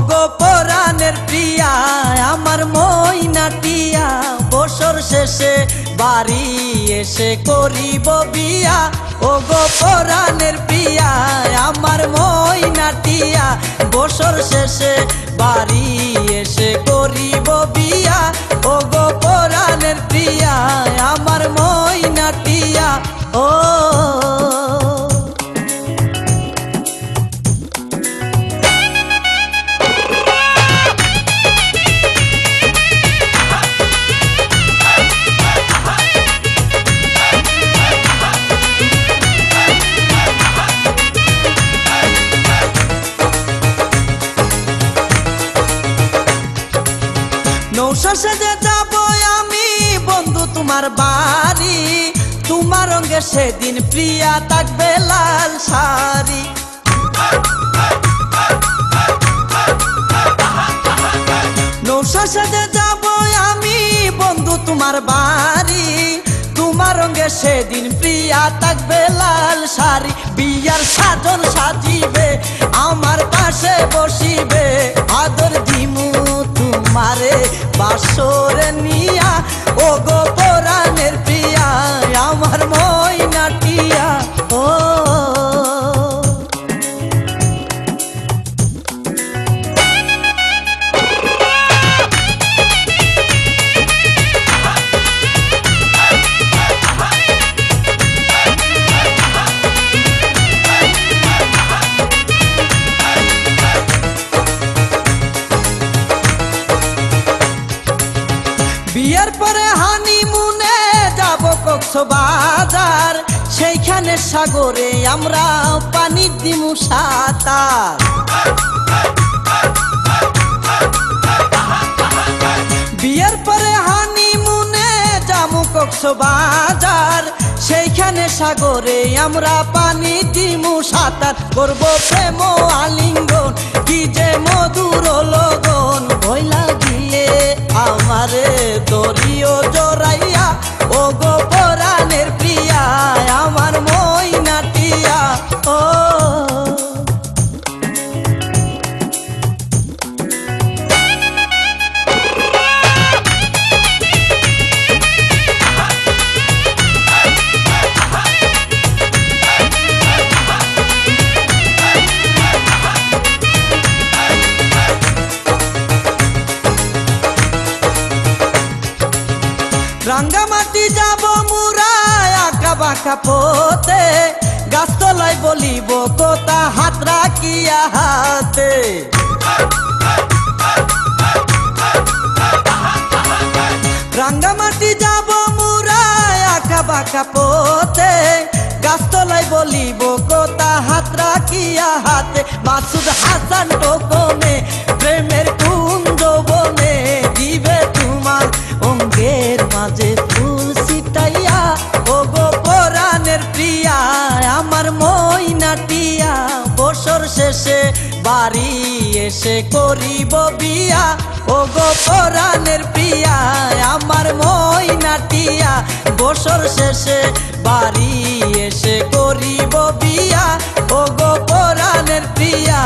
গো পরাণের প্রিয়া আমার মইনাটিয়া বছর শেষে বাড়ি এসে করিব বিয়া ও গো পরাণের প্রিয়া আমার মইনাটিয়া বছর শেষে বাড়ি এসে করিব বিয়া ও গো পরাণের প্রিয়া আমার মইনাটিয়া ও নৌশা সেজে যাব আমি বন্ধু তোমার বাড়ি তোমার রঙে সেদিন প্রিয়া থাকবে লাল শাড়ি নৌশা সেজে যাব আমি বন্ধু তোমার বাড়ি তোমার রঙে সেদিন প্রিয়া থাকবে লাল শাড়ি বিয়ার সাজন সাজিবে আমার পাশে বসিবে আদর দিমু তোমারে বাসরে নিয়া ও গো পরাণের প্রিয়া আমার মইনাটিয়া ও বিয়ের পরে হানিমুনে যাব কক্সবাজার সেইখানে সাগরে আমরা পানি দিমু সাঁতার বিয়ের পরে হানিমুনে যাব কক্সবাজার সেইখানে সাগরে আমরা পানি দিমু সাঁতার করব প্রেম আলিঙ্গন কি যে মধুর লগন ভইলা গিয়ে আমারে দরিও জড়াইয়া ও গো পরাণের প্রিয়া আমার মইনাটিয়া ও রাঙ্গামাটি যাব মুরা আঁকা বাঁকা পথে গাছতলায় বলিব কথা হাত রাখিয়া হাতে রাঙ্গামাটি যাব মুরা আঁকা বাঁকা পথে গাছতলায় বলিব কথা হাত রাখিয়া হাতে মাসুদ হাসান টোকনে প্রেমের কুঞ্জ বনে দিবে তোমার অঙ্গের মাঝে ফুল ছিটাইয়া ও গো পরাণের প্রিয়া আমার মইনাটিয়া বছর শেষে বাড়ি এসে করিব বিয়া ও গো পরাণের প্রিয়া আমার মইনাটিয়া বছর শেষে বাড়ি এসে করিব বিয়া ও গো পরাণের প্রিয়া